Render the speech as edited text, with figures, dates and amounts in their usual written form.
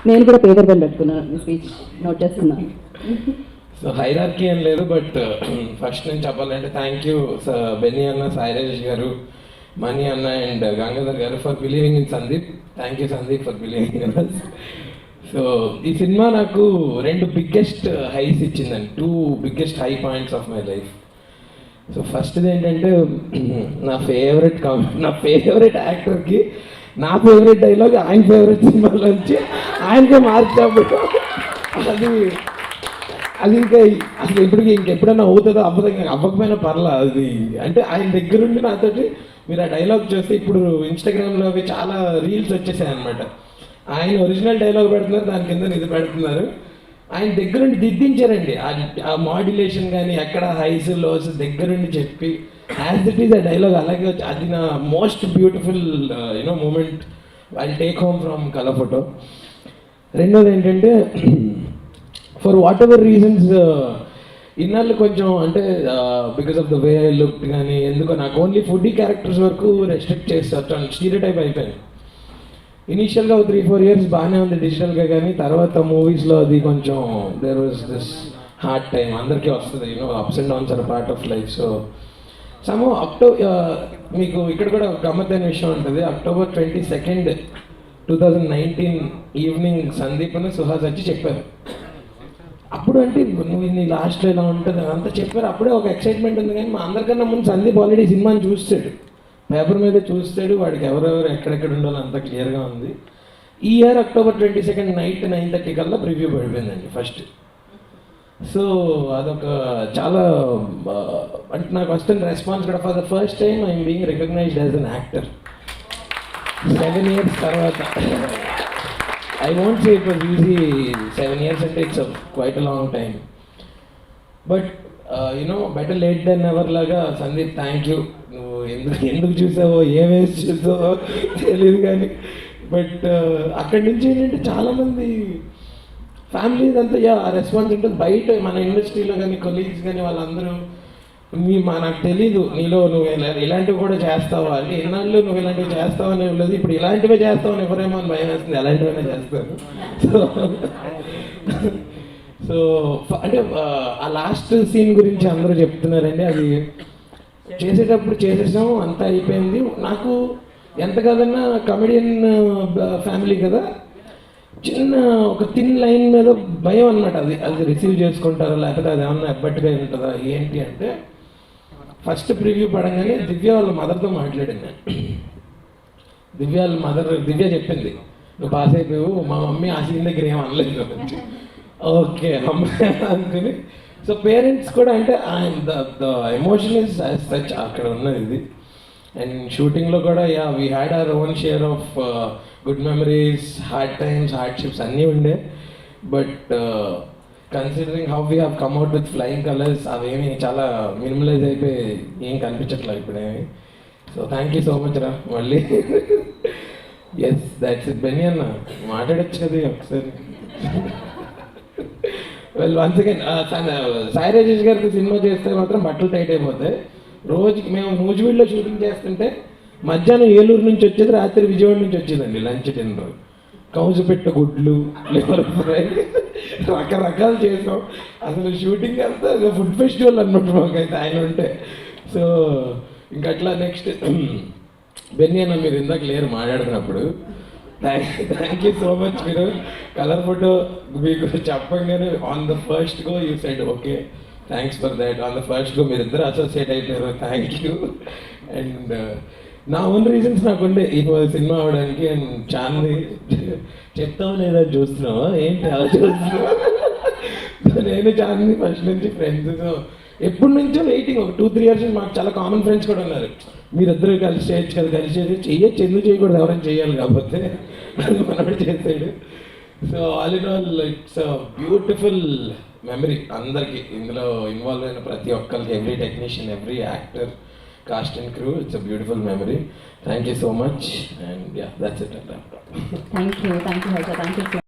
నేను కూడా paper pen పెట్టుకున్నాను, స్పీచ్ నోట్ చేస్తున్నాను. సో హైరార్కీ ఏం లేదు, బట్ ఫస్ట్ నేను చెప్పాలంటే థ్యాంక్ యూ బెన్నీ అన్న, సాయిరాజ్ గారు, మణి అన్న అండ్ గంగాధర్ గారు for believing in Sandeep. Thank you Sandeep for believing in us. So ఈ సినిమా నాకు 2 బిగ్గెస్ట్ హైస్ ఇచ్చిందండి, 2 biggest high points of my life. So ఫస్ట్ది ఏంటంటే నా ఫేవరెట్ యాక్టర్కి నా ఫేవరెట్ డైలాగ్ ఆయన ఫేవరెట్ సినిమాలోంచి ఆయనకే మార్చినప్పుడు అది ఇంకా అసలు ఇప్పటికి ఇంకెప్పుడైనా అవుతుందో అవ్వకపోయినా పర్లా. అది అంటే ఆయన దగ్గరుండి నాతోటి మీరు ఆ డైలాగ్ చూస్తే ఇప్పుడు ఇన్స్టాగ్రామ్లో అవి చాలా రీల్స్ వచ్చేసాయి అనమాట. ఆయన ఒరిజినల్ డైలాగ్ పెడుతున్నారు, దాని కింద ఇది పెడుతున్నారు. ఆయన దగ్గరుండి దిద్దించారండి ఆ మాడ్యులేషన్ కానీ ఎక్కడ హైస్ లోస్ దగ్గరుండి చెప్పి యాజ్ ఇట్ ఈస్ ఆ డైలాగ్ అలాగే వచ్చి అది నా most beautiful moment I take home from Colour Photo. రెండోది ఏంటంటే ఫర్ వాట్ ఎవర్ రీజన్స్ ఇన్నాళ్ళు కొంచెం అంటే because of the way I look కానీ ఎందుకో నాకు ఓన్లీ ఫుడీ క్యారెక్టర్స్ వరకు రెస్ట్రిక్ట్ చేస్తారు, స్టీరియోటైప్ అయిపోయాను. ఇనీషియల్గా 3-4 ఇయర్స్ బాగానే ఉంది డిజిటల్గా, కానీ తర్వాత మూవీస్లో అది కొంచెం there was this hard time. అందరికీ వస్తుంది, ups and downs are part of life. So some మీకు ఇక్కడ కూడా గమ్మత్తైన విషయం ఉంటుంది. October 22nd, 2019 ఈవినింగ్ సందీప్ అని సుహాస్ వచ్చి చెప్పారు. అప్పుడు అంటే నువ్వు నీ లాస్ట్లో ఇలా ఉంటుంది అంతా చెప్పారు. అప్పుడే ఒక ఎక్సైట్మెంట్ ఉంది, కానీ మా అందరికన్నా ముందు సందీప్ ఆల్రెడీ సినిమాని చూస్తాడు, పేపర్ మీద చూస్తాడు, వాడికి ఎవరెవరు ఎక్కడెక్కడ ఉండాలో అంత క్లియర్గా ఉంది. ఈ ఇయర్ October 22nd నైట్ 9:30 కల్లా ప్రివ్యూ పడిపోయిందండి ఫస్ట్. సో అదొక చాలా అంటే నాకు వస్తున్న రెస్పాన్స్ కూడా for the first time I'm being recognized as an actor 7 years తర్వాత. I won't say it was easy. 7 years అంటే it's quite a long time, but better late than ever లాగా. Sandeep thank you. నువ్వు ఎందుకు చూసావో ఏమేసి చూసావో తెలియదు కానీ, but అక్కడి నుంచి ఏంటంటే చాలామంది ఫ్యామిలీస్ అంతా ఆ రెస్పాన్స్ ఉంటుంది. బయట మన ఇండస్ట్రీలో కానీ కొలీగ్స్ కానీ వాళ్ళందరూ నాకు తెలీదు నువ్వు ఇలాంటివి కూడా చేస్తావా అంటే, ఎన్నాళ్ళు నువ్వు ఇలాంటివి చేస్తావని లేదు, ఇప్పుడు ఇలాంటివే చేస్తావని ఎవరేమో అని భయం వేస్తుంది, ఎలాంటివైనా చేస్తాను. సో అంటే ఆ లాస్ట్ సీన్ గురించి అందరూ చెప్తున్నారండి. అది చేసేటప్పుడు చేసేసాం, అంతా అయిపోయింది. నాకు ఎంత కాదన్నా కమెడియన్ ఫ్యామిలీ కదా, చిన్న ఒక థిన్ లైన్ మీద భయం అనమాట. అది రిసీవ్ చేసుకుంటారా లేకపోతే అది ఏమన్నా ఎబ్బట్టుగా ఉంటుందా ఏంటి అంటే, ఫస్ట్ ప్రివ్యూ పడంగానే దివ్య వాళ్ళ మదర్తో మాట్లాడింది. దివ్య చెప్పింది, నువ్వు పాస్ అయిపోయావు, మా మమ్మీ ఆ సీన్ దగ్గర ఏం అనలేదు. ఓకే అమ్మ అనుకుని. సో పేరెంట్స్ కూడా అంటే ద ఎమోషన్ ఇస్ సచ్ అక్కడ ఉన్నది ఇది. అండ్ షూటింగ్లో కూడా we had our own share of good memories, hard times, hardships అన్నీ ఉండే. But considering how we have come out with flying colours, అవేమి చాలా మినిమలైజ్ అయిపోయి ఏం కనిపించట్లేదు ఇప్పుడేమి. So thank you so much రా మళ్ళీ. Yes that's it. బెన్నీ అన్న మాట్లాడచ్చు కదా ఒకసారి. Well once again Sai Rajesh గారికి సినిమా చేస్తే మాత్రం బట్టలు టైట్ అయిపోతాయి. రోజుకి మేము నూజివీడులో షూటింగ్ చేస్తుంటే మధ్యాహ్నం ఏలూరు నుంచి వచ్చేది, రాత్రి విజయవాడ నుంచి వచ్చేదండి లంచ్ డిన్నర్. కౌజుపెట్ట గుడ్లు, లివర్ ఫ్రై, రకరకాలు చేసాం. అసలు షూటింగ్ అంతా ఫుడ్ ఫెస్టివల్ అన్నట్టు మాకైతే ఆయన ఉంటే. సో ఇంకా అట్లా నెక్స్ట్ బెన్నీ అన్న మీరు ఇందాక లేరు మాట్లాడుతున్నప్పుడు, థ్యాంక్ యూ సో మచ్. మీరు కలర్ ఫోటో మీకు చెప్పగానే on the first go you said okay thanks for that. On the first go మీరు ఇద్దరు అసోసియేట్ అయిపోయారు, థ్యాంక్ యూ. అండ్ నా ఓన్ రీజన్స్ నాకుండే ఈ సినిమా అవడానికి. అండ్ చాంది చెప్తావా లేదా చూస్తున్నావా ఏంటి అలా చూస్తున్నావా? నేను చాంది ఫస్ట్ నుంచి ఫ్రెండ్స్, ఎప్పటి నుంచో వెయిటింగ్. ఒక 2-3 years మాకు చాలా కామన్ ఫ్రెండ్స్ కూడా ఉన్నారు. మీరిద్దరు కలిసి చేయొచ్చు కదా, కలిసి చెయ్యొచ్చు, ఎందుకు చేయకూడదు, ఎవరైనా చేయాలి కాకపోతే మనవాడు చేసాడు. So all in all it's beautiful memory అందరికి, ఇందులో ఇన్వాల్వ్ అయిన ప్రతి ఒక్కరికి, every technician, every actor, cost and crew. It's a beautiful memory. Thank you so much. And yeah that's it. Thank you Harsha, thank you.